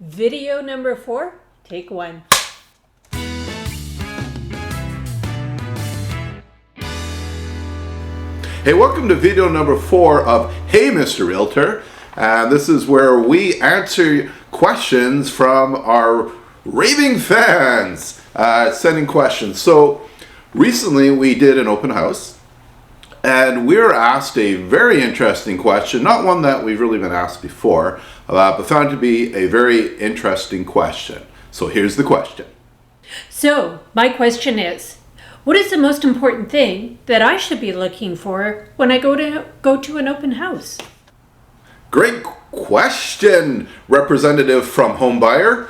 Video number 4, take 1. Hey, welcome to video number 4 of Hey Mr. Realtor. This is where we answer questions from our raving fans sending questions. So recently we did an open house and we were asked a very interesting question, not one that we've really been asked before, but found to be a very interesting question. So here's the question. So, my question is, what is the most important thing that I should be looking for when I go to an open house? Great question, representative from Home Buyer.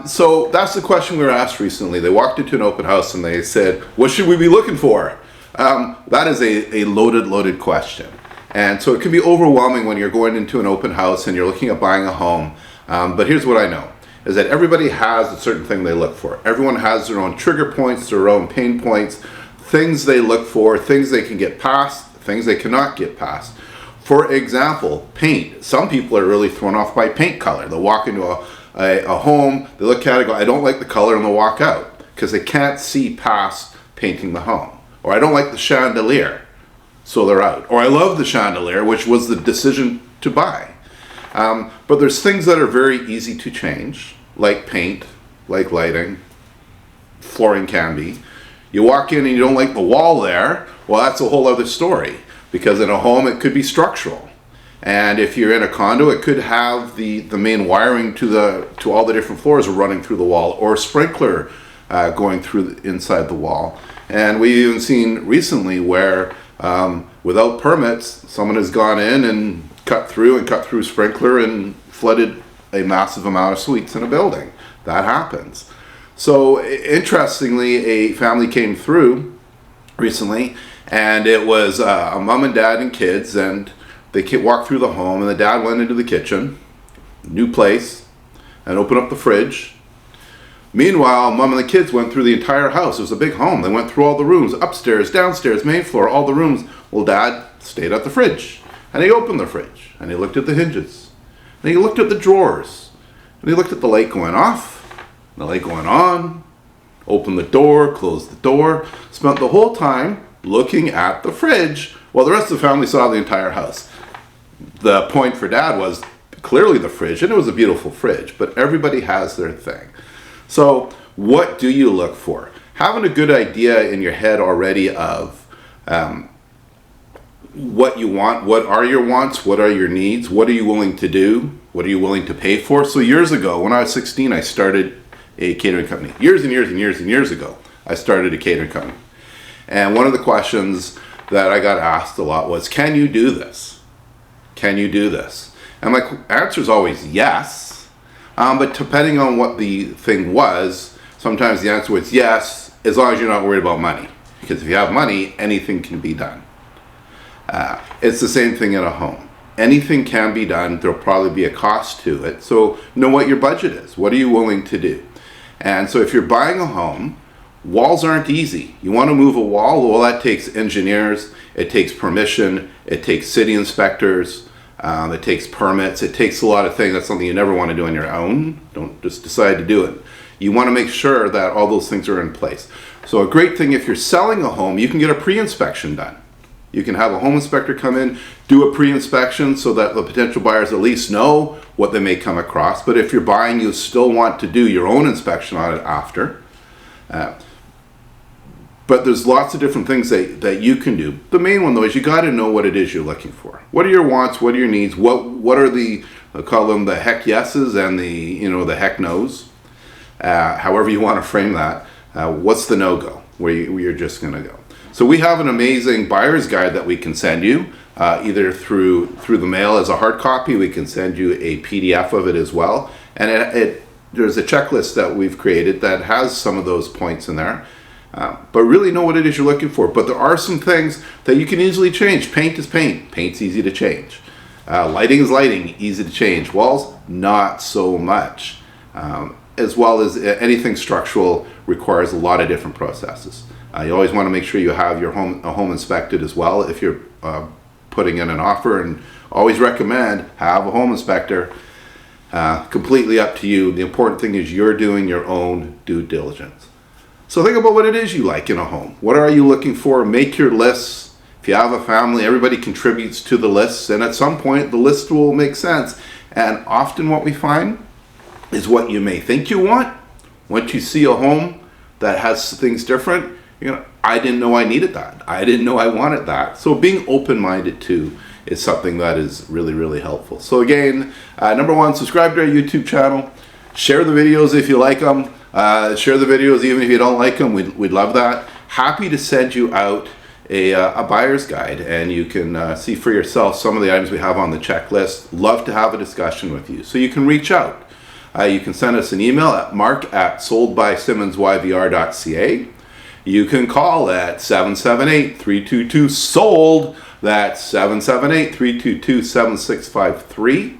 So that's the question we were asked recently. They walked into an open house and they said, what should we be looking for? That is a loaded question. And so it can be overwhelming when you're going into an open house and you're looking at buying a home. But here's what I know, is that everybody has a certain thing they look for. Everyone has their own trigger points, their own pain points, things they look for, things they can get past, things they cannot get past. For example, paint. Some people are really thrown off by paint color. They'll walk into a home, they look at it, go, I don't like the color, and they'll walk out because they can't see past painting the home. Or I don't like the chandelier, so they're out. Or I love the chandelier, which was the decision to buy. But there's things that are very easy to change, like paint, like lighting, flooring can be. You walk in and you don't like the wall there, well, that's a whole other story. Because in a home, it could be structural. And if you're in a condo, it could have the main wiring to all the different floors running through the wall, or a sprinkler going through inside the wall. And we've even seen recently where without permits, someone has gone in and cut through sprinkler and flooded a massive amount of suites in a building. That happens. So interestingly, a family came through recently, and it was a mom and dad and kids, and they walked through the home, and the dad went into the kitchen, new place, and opened up the fridge. Meanwhile, mom and the kids went through the entire house. It was a big home. They went through all the rooms, upstairs, downstairs, main floor, all the rooms. Well, dad stayed at the fridge, and he opened the fridge, and he looked at the hinges, and he looked at the drawers, and he looked at the light going off, the light going on, opened the door, closed the door, spent the whole time looking at the fridge while the rest of the family saw the entire house. The point for dad was clearly the fridge, and it was a beautiful fridge, but everybody has their thing. So what do you look for? Having a good idea in your head already of what you want, what are your wants, what are your needs, what are you willing to do, what are you willing to pay for? So years ago, when I was 16, I started a catering company. Years ago, I started a catering company. And one of the questions that I got asked a lot was, can you do this? Can you do this? And my answer is always yes. But depending on what the thing was, sometimes the answer was yes, as long as you're not worried about money. Because if you have money, anything can be done. It's the same thing in a home. Anything can be done. There'll probably be a cost to it. So know what your budget is. What are you willing to do? And so if you're buying a home, walls aren't easy. You want to move a wall? Well, that takes engineers. It takes permission. It takes city inspectors. It takes permits. It takes a lot of things. That's something you never want to do on your own. Don't just decide to do it. You want to make sure that all those things are in place. So a great thing, if you're selling a home, you can get a pre-inspection done. You can have a home inspector come in, do a pre-inspection so that the potential buyers at least know what they may come across. But if you're buying, you still want to do your own inspection on it after. But there's lots of different things that you can do. The main one, though, is you got to know what it is you're looking for. What are your wants? What are your needs? What are the, I'll call them the heck yeses and the heck nos? However you want to frame that. What's the no-go? Where you're just going to go. So we have an amazing buyer's guide that we can send you, either through the mail as a hard copy. We can send you a PDF of it as well. And there's a checklist that we've created that has some of those points in there. But really know what it is you're looking for. But there are some things that you can easily change. Paint is paint. Paint's easy to change. Lighting is lighting, easy to change. Walls, not so much. As well as anything structural requires a lot of different processes. You always want to make sure you have your home inspected as well if you're putting in an offer, and always recommend have a home inspector. Completely up to you. The important thing is you're doing your own due diligence. So think about what it is you like in a home. What are you looking for? Make your lists. If you have a family, everybody contributes to the lists, and at some point the list will make sense. And often what we find is what you may think you want. Once you see a home that has things different, I didn't know I needed that. I didn't know I wanted that. So being open-minded too is something that is really, really helpful. So again, number one, subscribe to our YouTube channel. Share the videos if you like them. Share the videos even if you don't like them. We'd love that. Happy to send you out a buyer's guide, and you can see for yourself some of the items we have on the checklist. Love to have a discussion with you. So you can reach out. You can send us an email at mark@SoldBySimmonsYvr.ca. You can call at 778-322-SOLD. That's 778-322-7653.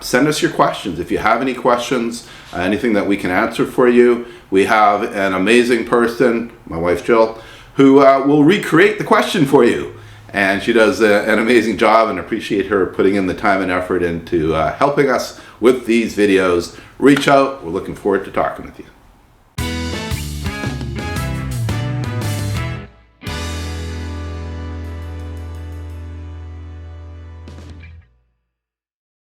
Send us your questions. If you have any questions, anything that we can answer for you, we have an amazing person, my wife Jill, who will recreate the question for you. And she does an amazing job, and appreciate her putting in the time and effort into helping us with these videos. Reach out. We're looking forward to talking with you.